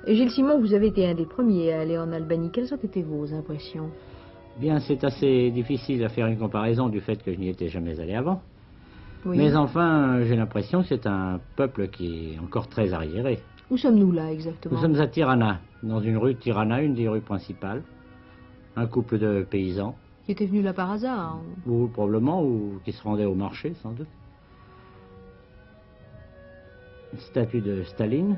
Et Gilles Simon, vous avez été un des premiers à aller en Albanie. Quelles ont été vos impressions? Bien, c'est assez difficile à faire une comparaison du fait que je n'y étais jamais allé avant. Oui. Mais enfin, j'ai l'impression que c'est un peuple qui est encore très arriéré. Où sommes-nous là exactement? Nous sommes à Tirana, dans une rue de Tirana, une des rues principales. Un couple de paysans. Qui était venu là par hasard? Ou probablement, ou qui se rendaient au marché, sans doute. Une statue de Staline,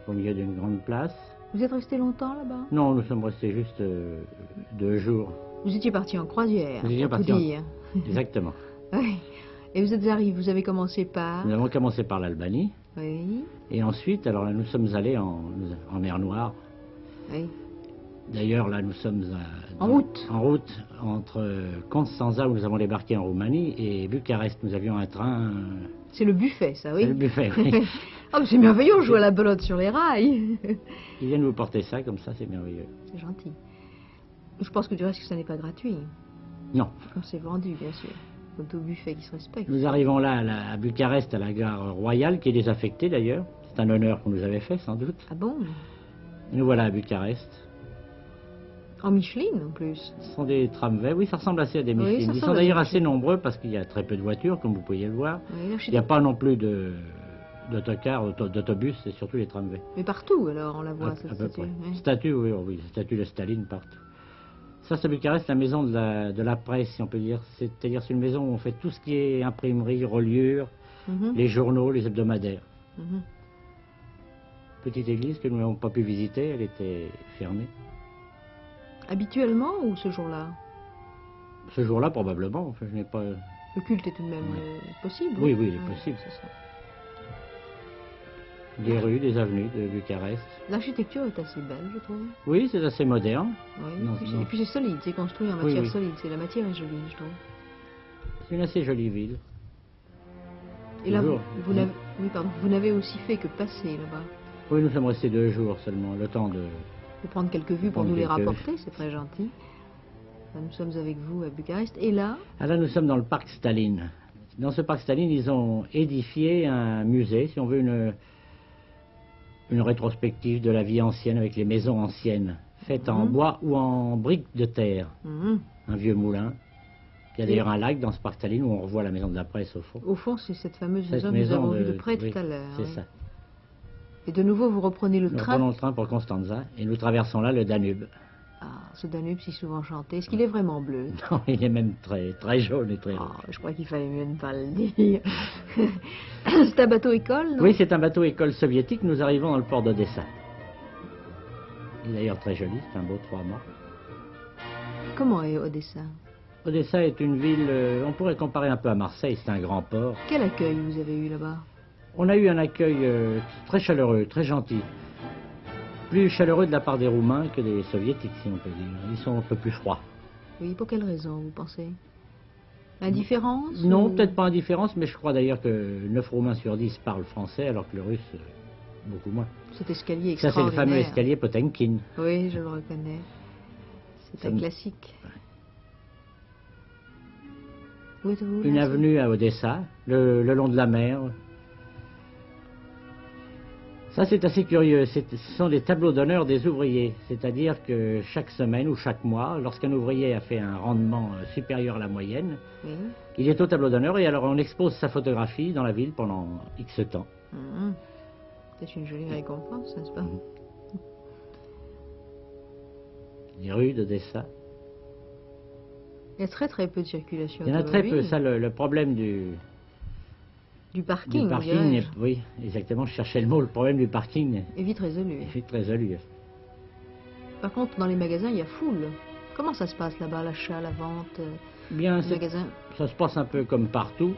au milieu d'une grande place. Vous êtes resté longtemps là-bas? Non, nous sommes restés juste 2 jours. Vous étiez parti en croisière, Nous étions pour tout dire. Exactement. Oui. Et vous êtes arrivé, vous avez commencé par... Nous avons commencé par l'Albanie. Oui. Et ensuite, alors là, nous sommes allés en mer Noire. Oui. D'ailleurs, là, nous sommes en route. En route entre Constanța, où nous avons débarqué en Roumanie, et Bucarest. Nous avions un train... C'est le buffet, ça, oui. C'est le buffet, oui. Ah, c'est merveilleux, on joue à la belote sur les rails. Ils viennent vous porter ça, comme ça, c'est merveilleux. C'est gentil. Je pense que du reste, que ça n'est pas gratuit. Non. Comme c'est vendu, bien sûr. C'est au buffet qui se respecte. Nous arrivons là, à Bucarest, à la gare royale, qui est désaffectée d'ailleurs. C'est un honneur qu'on nous avait fait, sans doute. Ah bon? Nous voilà à Bucarest. En Micheline, en plus. Ce sont des tramways, oui, ça ressemble assez à des Micheline. Oui, ils sont d'ailleurs assez nombreux parce qu'il y a très peu de voitures, comme vous pouvez le voir. Oui, il n'y a pas non plus d'autocars, d'autobus, c'est surtout les tramways. Mais partout, alors, on la voit, cette statue. Oui. Statue, oui, oui, statue de Staline partout. Ça, c'est Bucarest, la maison de la presse, si on peut dire. C'est-à-dire, c'est une maison où on fait tout ce qui est imprimerie, reliure, les journaux, les hebdomadaires. Petite église que nous n'avons pas pu visiter, elle était fermée. Habituellement ou ce jour-là? Ce jour-là, probablement. Enfin, je n'ai pas... Le culte est tout de même possible. Oui, oui, il est possible. C'est ça. Des rues, des avenues de Bucarest. L'architecture est assez belle, je trouve. Oui, c'est assez moderne. Oui, et puis c'est solide, c'est construit en matière solide. C'est la matière est jolie, je trouve. C'est une assez jolie ville. Et là, vous n'avez aussi fait que passer là-bas. Oui, nous sommes restés 2 jours seulement, le temps de prendre quelques vues pour nous les rapporter, c'est très gentil. Nous sommes avec vous à Bucarest. Et là? Ah, là, nous sommes dans le parc Staline. Dans ce parc Staline, ils ont édifié un musée, si on veut, une rétrospective de la vie ancienne avec les maisons anciennes, faites en bois ou en briques de terre. Un vieux moulin. Il y a d'ailleurs un lac dans ce parc Staline où on revoit la maison de la presse au fond. Au fond, c'est cette fameuse maison que nous avons vue de près tout à l'heure. C'est ça. Et de nouveau, vous reprenez le train? Nous reprenons le train pour Constanța et nous traversons là le Danube. Ah, ce Danube si souvent chanté. Est-ce qu'il est vraiment bleu? Non, il est même très, très jaune et très rouge. Je crois qu'il fallait mieux ne pas le dire. C'est un bateau-école, non? Oui, c'est un bateau-école soviétique. Nous arrivons dans le port d'Odessa. Il est d'ailleurs très joli, c'est un beau 3 mâts. Comment est Odessa? Odessa est une ville, on pourrait comparer un peu à Marseille, c'est un grand port. Quel accueil vous avez eu là-bas? On a eu un accueil très chaleureux, très gentil. Plus chaleureux de la part des Roumains que des Soviétiques, si on peut dire. Ils sont un peu plus froids. Oui, pour quelle raison, vous pensez? Indifférence? Non, peut-être pas indifférence, mais je crois d'ailleurs que 9 Roumains sur 10 parlent français, alors que le russe, beaucoup moins. Cet escalier extraordinaire. Ça, c'est le fameux escalier Potemkin. Oui, je le reconnais. C'est un classique. Où êtes-vous? Une avenue à Odessa, le long de la mer. Ça, c'est assez curieux. Ce sont des tableaux d'honneur des ouvriers. C'est-à-dire que chaque semaine ou chaque mois, lorsqu'un ouvrier a fait un rendement supérieur à la moyenne, il est au tableau d'honneur et alors on expose sa photographie dans la ville pendant X temps. C'est une jolie récompense, n'est-ce pas? Les rues d'Odessa. Il y a très très peu de circulation. Il y en a très peu. Ça, le problème du parking, oui, exactement, je cherchais le mot, le problème du parking est vite résolu. Est vite résolu. Par contre, dans les magasins, il y a foule. Comment ça se passe là-bas, l'achat, la vente, bien, les magasins? Ça se passe un peu comme partout,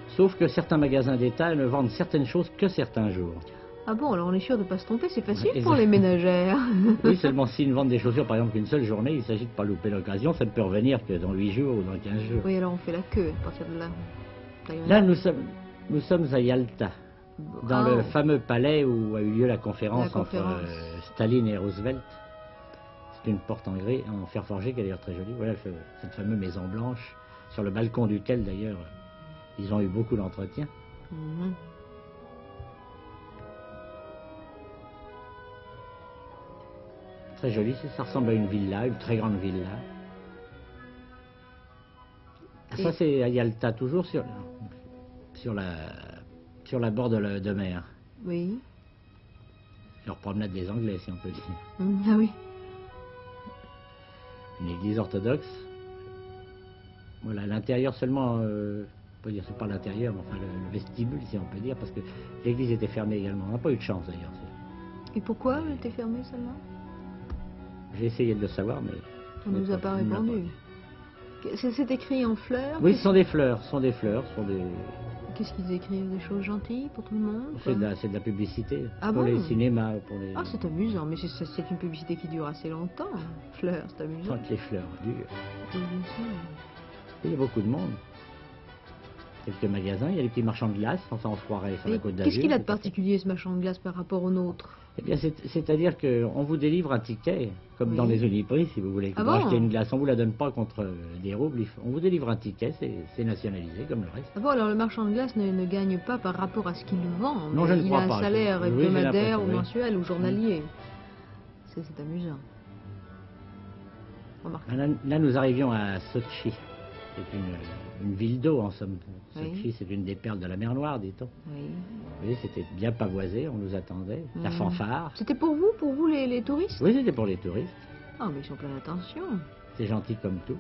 sauf que certains magasins d'État ne vendent certaines choses que certains jours. Ah bon, alors on est sûr de ne pas se tromper, c'est facile pour les ménagères. Oui, seulement s'ils ne vendent des chaussures, par exemple, qu'une seule journée, il s'agit de ne pas louper l'occasion, ça ne peut revenir que dans 8 jours ou dans 15 jours. Oui, alors on fait la queue à partir de là. Là, nous sommes à Yalta, dans le fameux palais où a eu lieu la conférence entre Staline et Roosevelt. C'est une porte en grès, en fer forgé, qui est d'ailleurs très jolie. Voilà cette fameuse maison blanche, sur le balcon duquel, d'ailleurs, ils ont eu beaucoup d'entretien. très joli, ça ressemble à une villa, une très grande villa. Et- Ça c'est à Yalta, toujours sur la bord de mer. Oui. Leur promenade des Anglais, si on peut dire. Ah oui. Une église orthodoxe. Voilà, l'intérieur seulement, on peut dire, c'est pas l'intérieur, mais enfin le vestibule, si on peut dire, parce que l'église était fermée également. On n'a pas eu de chance d'ailleurs. Et pourquoi elle était fermée seulement? J'ai essayé de le savoir, mais... On ne nous a pas on ne l'a répondu. C'est écrit en fleurs? Oui, ce sont des fleurs, ce sont des fleurs, ce sont des... Qu'est-ce qu'ils écrivent? Des choses gentilles pour tout le monde? C'est de la publicité. Ah pour bon? les cinémas, pour les... Ah, c'est amusant, mais c'est une publicité qui dure assez longtemps. Fleurs, c'est amusant. Quand les fleurs durent. Oui, bien sûr. Il y a beaucoup de monde. Quelques magasins, il y a les petits marchands de glace, on s'en croirait sur Et la Côte d'Azur. qu'est-ce qu'il a de tout à fait. particulier, ce marchand de glace, par rapport au nôtre? Eh bien, c'est-à-dire qu'on vous délivre un ticket, comme Oui. dans les Uniprix, si vous voulez. Ah Vous bon? achetez une glace, on vous la donne pas contre des roubles, on vous délivre un ticket, c'est nationalisé comme le reste. Ah bon, alors le marchand de glace ne gagne pas par rapport à ce qu'il vend. Non, mais je ne il crois a un pas. salaire Oui, j'ai hebdomadaire ou l'impression, oui. mensuel ou journalier. C'est amusant. Remarquez. Là, nous arrivions à Sochi. C'est une ville d'eau, en somme. Oui. Sochi, c'est une des perles de la mer Noire, dit-on. Oui. Oui, c'était bien pavoisé, on nous attendait. La Mhm. fanfare. C'était pour vous les touristes? Oui, c'était pour les touristes. Ah, mais ils sont plein d'attention. C'est gentil comme tout.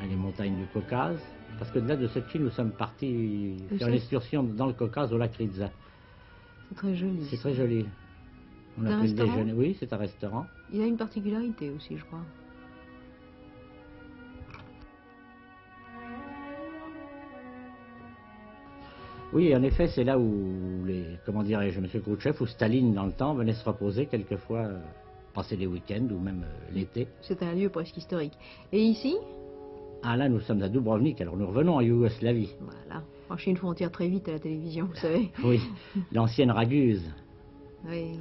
Les montagnes du Caucase. Parce que de là, de Sochi, nous sommes partis Où faire ça? une excursion dans le Caucase, au lac Ridza. C'est très joli. C'est très joli. On C'est a un pris le restaurant? déjeuner. Oui, c'est un restaurant. Il a une particularité aussi, je crois. Oui, en effet, c'est là où comment dirais-je, M. Khrouchtchev ou Staline, dans le temps, venait se reposer quelquefois, passer des week-ends ou même l'été. C'est un lieu presque historique. Et ici? Ah là, nous sommes à Dubrovnik, alors nous revenons en Yougoslavie. Voilà. Franchir une frontière très vite à la télévision, vous savez. Oui, l'ancienne Raguse. Oui.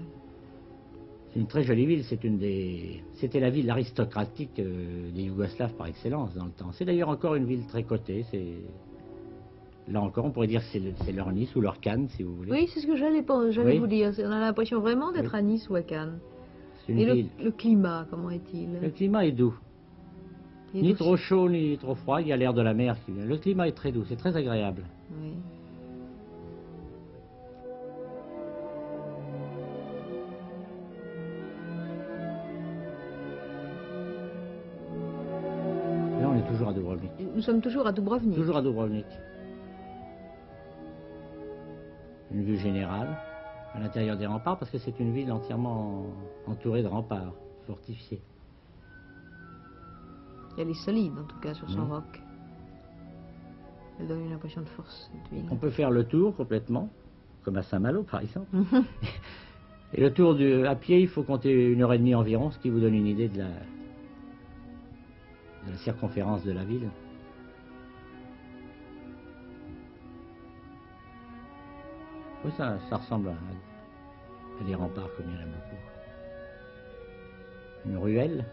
C'est une très jolie ville, c'était la ville aristocratique des Yougoslaves par excellence dans le temps. C'est d'ailleurs encore une ville très cotée, là encore on pourrait dire que c'est leur Nice ou leur Cannes si vous voulez. Oui, c'est ce que j'allais Oui. vous dire. On a l'impression vraiment d'être Oui. à Nice ou à Cannes. C'est une Et ville. le climat, comment est-il? Le climat est doux, Il est ni doux- trop chaud ni trop froid, il y a l'air de la mer qui vient. Le climat est très doux, c'est très agréable. Oui. Là on est toujours à Dubrovnik. Nous sommes toujours à Dubrovnik. Toujours à Dubrovnik. Une vue générale à l'intérieur des remparts parce que c'est une ville entièrement entourée de remparts fortifiés. Elle est solide, en tout cas, sur son Mhm. roc. Elle donne une impression de force, cette ville. On peut faire le tour complètement, comme à Saint-Malo par exemple. Et le tour à pied, il faut compter 1h30 environ, ce qui vous donne une idée de la circonférence de la ville. Oui, ça ressemble à des remparts comme il y en a beaucoup. Une ruelle.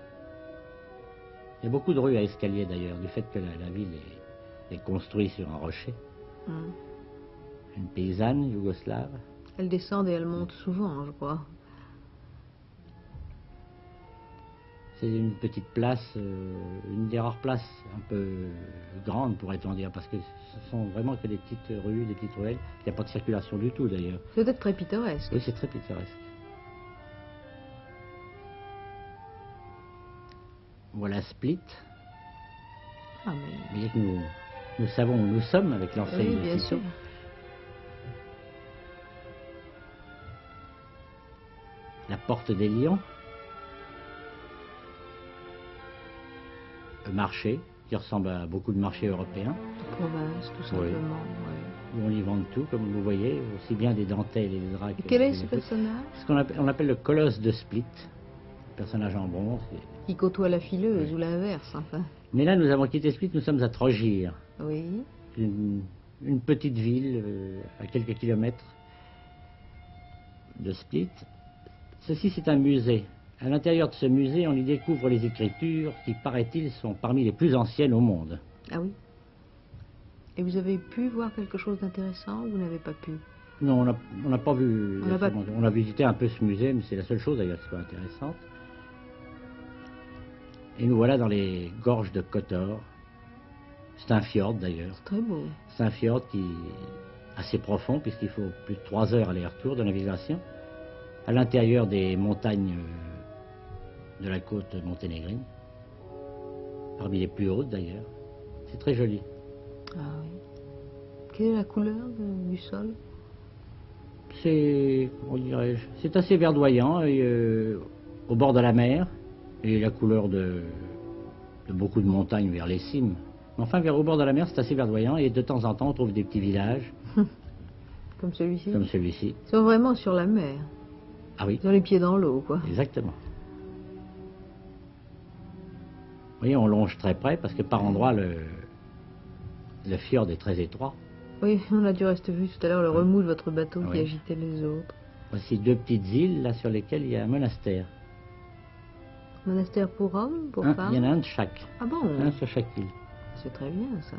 Il y a beaucoup de rues à escalier d'ailleurs, du fait que la ville est construite sur un rocher. Hum. Une paysanne yougoslave. Elle descend et elle monte souvent, je crois. C'est une petite place, une des rares places un peu grandes, pourrait-on dire, parce que ce sont vraiment que des petites rues, des petites ruelles. Il n'y a pas de circulation du tout, d'ailleurs. C'est peut-être très pittoresque. Oui, c'est très pittoresque. Voilà Split. Ah, Vous mais... voyez que nous savons où nous sommes avec l'enseigne Oui, de bien Tito. sûr. La porte des Lions. Le marché, qui ressemble à beaucoup de marchés européens, De province, tout Oui. simplement. Ouais. où on y vend de tout, comme vous voyez, aussi bien des dentelles et des draps. Et que quel est des ce trucs. personnage Ce qu'on appelle, on appelle le colosse de Split, personnage en bronze. qui côtoie la fileuse Oui. ou l'inverse, enfin? Mais là, nous avons quitté Split, nous sommes à Trogir, Oui. une petite ville à quelques kilomètres de Split. Ceci, c'est un musée. À l'intérieur de ce musée, on y découvre les écritures qui, paraît-il, sont parmi les plus anciennes au monde. Ah oui. Et vous avez pu voir quelque chose d'intéressant ou vous n'avez pas pu? Non, on n'a pas vu. On n'a pas- On a visité un peu ce musée, mais c'est la seule chose d'ailleurs qui soit intéressante. Et nous voilà dans les gorges de Kotor. C'est un fjord d'ailleurs. C'est très beau. C'est un fjord qui est assez profond puisqu'il faut plus de 3 heures aller-retour de navigation. À l'intérieur des montagnes de la côte monténégrine. Parmi les plus hautes d'ailleurs. C'est très joli. Ah oui. Quelle est la couleur du sol? C'est, comment dirais-je, c'est assez verdoyant et, au bord de la mer et la couleur de beaucoup de montagnes vers les cimes. Mais enfin, au bord de la mer, c'est assez verdoyant et de temps en temps, on trouve des petits villages Comme celui-ci? comme celui-ci. Ils sont vraiment sur la mer. Ah oui, Ils ont les pieds dans l'eau, quoi. exactement. Vous voyez, on longe très près parce que par endroits, le fjord est très étroit. Oui, on a dû rester vu tout à l'heure le remous de votre bateau qui Oui. agitait les autres. Voici 2 petites îles là sur lesquelles il y a un monastère. Monastère pour hommes, pour Il femmes? y en a un de chaque. Ah bon? Un sur chaque île. C'est très bien, ça.